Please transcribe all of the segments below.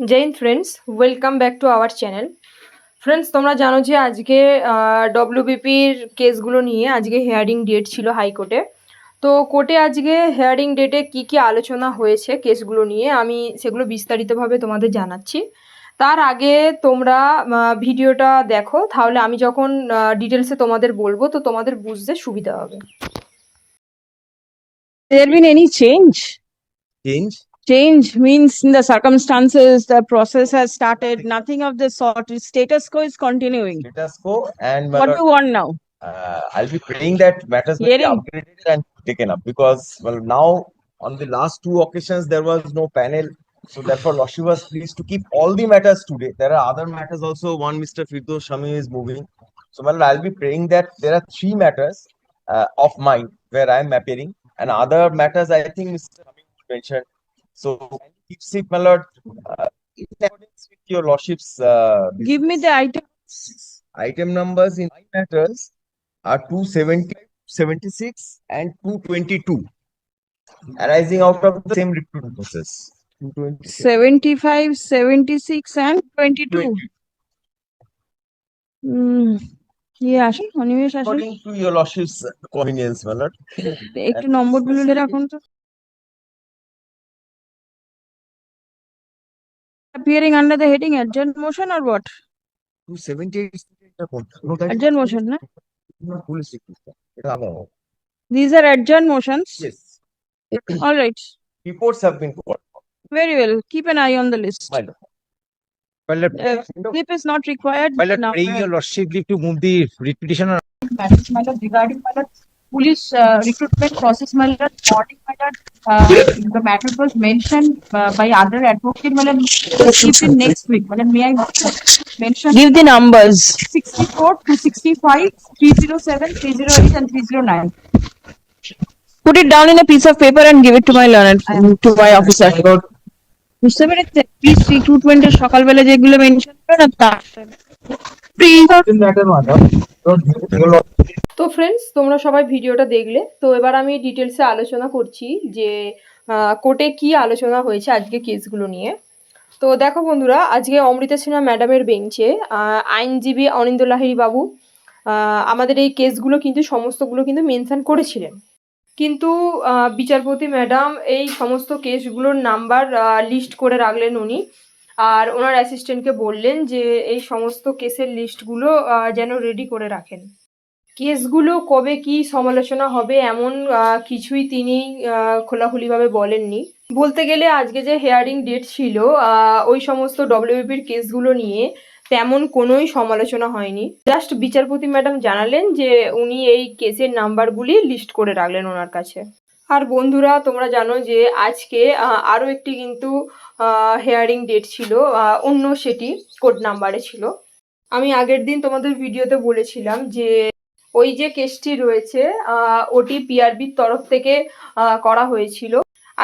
Joy Hind friends, welcome back to our channel. Friends, তোমরা জানো যে আজকে ডব্লিউবিপির কেসগুলো নিয়ে আজকে হিয়ারিং ডেট ছিল হাইকোর্টে। তো কোর্টে আজকে হিয়ারিং ডেটে কি কি আলোচনা হয়েছে কেসগুলো নিয়ে আমি সেগুলো বিস্তারিতভাবে তোমাদের জানাচ্ছি। তার আগে তোমরা ভিডিওটা দেখো, তাহলে আমি যখন ডিটেলসে তোমাদের বলবো তো তোমাদের বুঝতে সুবিধা হবে। There been any change? Change? Change means in the circumstances, the process has started, nothing of the sort. Status quo is continuing. Status quo, and What do you want now? I'll be praying that matters will be Hearing. upgraded and taken up because now on the last two occasions there was no panel, so therefore Lordship was pleased to keep all the matters today. There are other matters also. One Mr. Firdaus Shami is moving, so I'll be praying that there are three matters of mine where I am appearing, and other matters I think Mr. Shami mentioned. So keep it, my lord, in accordance with your Lordship's. Give me the item. Item numbers in my matters are 270, 76 and 222 arising out of the same recruitment process. 226. 75, 76 and 22. কি আসে অনিমেষ আসে According to your Lordship's convenience, my lord. একটু নম্বর গুলো রাখুন তো। Appearing under the heading adjourned motion or what? 278. Adjourned motion, na? Police recruitment. These are adjourned motions. Yes. All right. Reports have been called. Very well. Keep an eye on the list. My lord. Slip is not required. Now, Praying your lordship to move the writ petition on matters, my lord, regarding my lord, police recruitment process, my lord, morning, my lord, the matter was mentioned by other advocate, my lord, keep in next week. My lord, may I mention give the numbers. 64, 265, 307, 308 and 309. Put it down in a piece of paper and give it to my learned, to my officer. বুঝতে পেরেছেন? Please 220 সকালবেলা যেগুলো mention করে না তার তো friends, তোমরা সবাই ভিডিওটা দেখলে, তো এবার আমি ডিটেলসে আলোচনা করছি যে কোর্টে কি আলোচনা হয়েছে আজকে কেসগুলো নিয়ে। তো দেখো বন্ধুরা, আজকে অমৃতা সিনহা ম্যাডামের বেঞ্চে আইনজীবী অনিন্দ্য লাহিড়ী বাবু আমাদের এই কেসগুলো কিন্তু সমস্তগুলো কিন্তু মেনশন করেছিলেন, কিন্তু বিচারপতি ম্যাডাম এই সমস্ত কেসগুলোর নাম্বার লিস্ট করে রাখলেন উনি, আর ওনার অ্যাসিস্ট্যান্টকে বললেন যে এই সমস্ত কেসের লিস্টগুলো যেন রেডি করে রাখেন। কেসগুলো কবে কি সমালোচনা হবে এমন কিছুই তিনি খোলাখুলিভাবে বলেননি। বলতে গেলে আজকে যে হিয়ারিং ডেট ছিল ওই সমস্ত ডব্লিউবিপির কেসগুলো নিয়ে তেমন কোনোই সমালোচনা হয়নি। জাস্ট বিচারপতি ম্যাডাম জানালেন যে উনি এই কেসের নাম্বারগুলি লিস্ট করে রাখলেন ওনার কাছে। আর বন্ধুরা, তোমরা জানো যে আজকে আরও একটি কিন্তু হিয়ারিং ডেট ছিল, অন্য সেটি কোড নাম্বারে ছিল। আমি আগের দিন তোমাদের ভিডিওতে বলেছিলাম যে ওই যে কেসটি রয়েছে ওটি পিআরবির তরফ থেকে করা হয়েছিল।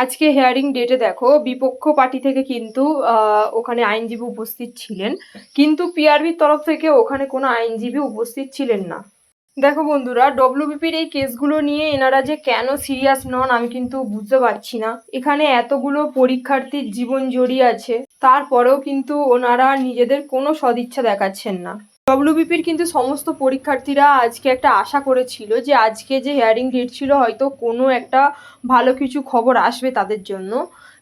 আজকে হিয়ারিং ডেটে দেখো বিপক্ষ পার্টি থেকে কিন্তু ওখানে আইনজীবী উপস্থিত ছিলেন, কিন্তু পিআরবির তরফ থেকে ওখানে কোনো আইনজীবী উপস্থিত ছিলেন না। দেখো বন্ধুরা, ডব্লিউবিপির এই কেসগুলো নিয়ে এনারা যে কেন সিরিয়াস নন আমি কিন্তু বুঝতে পারছি না। এখানে এতগুলো পরীক্ষার্থীর জীবন জড়িয়ে আছে, তারপরেও কিন্তু ওনারা নিজেদের কোনো সদিচ্ছা দেখাচ্ছেন না। ডব্লিউবিপির কিন্তু সমস্ত পরীক্ষার্থীরা আজকে একটা আশা করেছিল যে আজকে যে হিয়ারিং ডেট ছিল হয়তো কোনো একটা ভালো কিছু খবর আসবে তাদের জন্য,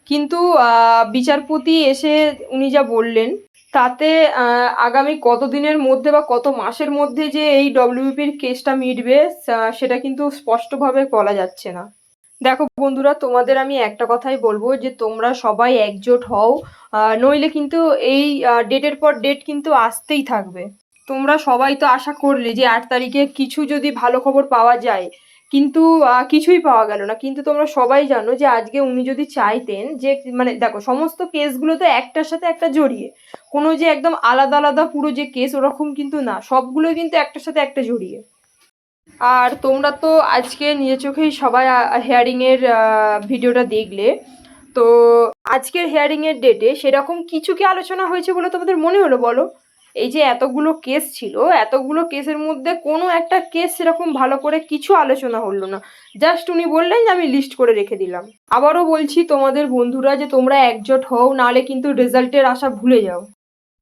কিন্তু বিচারপতি এসে উনি যা বললেন তাতে আগামী কত দিনের মধ্যে বা কত মাসের মধ্যে যে এই ডব্লিউবিপির কেসটা মিটবে সেটা কিন্তু স্পষ্টভাবে বলা যাচ্ছে না। দেখো বন্ধুরা, তোমাদের আমি একটা কথাই বলবো যে তোমরা সবাই একজোট হও, নইলে কিন্তু এই ডেটের পর ডেট কিন্তু আসতেই থাকবে। তোমরা সবাই তো আশা করলে যে 8 তারিখে কিছু যদি ভালো খবর পাওয়া যায়, কিন্তু কিছুই পাওয়া গেল না। কিন্তু তোমরা সবাই জানো যে আজকে উনি যদি চাইতেন যে মানে দেখো সমস্ত কেসগুলো তো একটার সাথে একটা জড়িয়ে, কোনো যে একদম আলাদা আলাদা পুরো যে কেস ওরকম কিন্তু না, সবগুলো কিন্তু একটার সাথে একটা জড়িয়ে। আর তোমরা তো আজকে নিজের চোখেই সবাই হিয়ারিংয়ের ভিডিওটা দেখলে, তো আজকের হিয়ারিংয়ের ডেটে সেরকম কিছু কি আলোচনা হয়েছে বলে তোমাদের মনে হলো বলো? এই যে এতগুলো কেস ছিল, এতগুলো কেসের মধ্যে কোনো একটা কেস সেরকম ভালো করে কিছু আলোচনা হলো না। জাস্ট উনি বললেন যে আমি লিস্ট করে রেখে দিলাম। আবারও বলছি তোমাদের বন্ধুরা যে তোমরা একজোট হও, নাহলে কিন্তু রেজাল্টের আশা ভুলে যাও।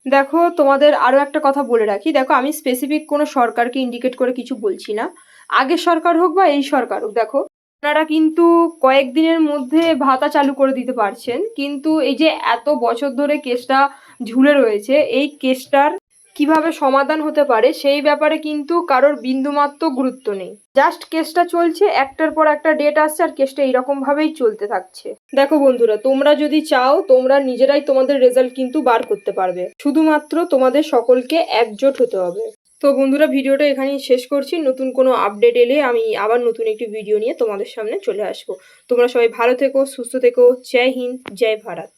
দেখো তোমাদের আরও একটা কথা বলে রাখি, দেখো আমি স্পেসিফিক কোনো সরকারকে ইন্ডিকেট করে কিছু বলছি না, আগের সরকার হোক বা এই সরকার হোক, দেখো আপনারা কিন্তু কয়েকদিনের মধ্যে ভাতা চালু করে দিতে পারছেন, কিন্তু এই যে এত বছর ধরে কেসটা ঝুলে রয়েছে, এই কেসটার কিভাবে সমাধান হতে পারে সেই ব্যাপারে কিন্তু কারোর বিন্দুমাত্র গুরুত্ব নেই। জাস্ট কেসটা চলছে, একটার পর একটা ডেট আসছে আর কেসটা এইরকম ভাবেই চলতে থাকছে। দেখো বন্ধুরা, তোমরা যদি চাও তোমরা নিজেরাই তোমাদের রেজাল্ট কিন্তু বার করতে পারবে, শুধুমাত্র তোমাদের সকলকে একজোট হতে হবে। তো বন্ধুরা, ভিডিওটা এখানেই শেষ করছি। নতুন কোনো আপডেট এলে আমি আবার নতুন একটি ভিডিও নিয়ে তোমাদের সামনে চলে আসবো। তোমরা সবাই ভালো থেকো, সুস্থ থেকো। জয় হিন্দ, জয় ভারত।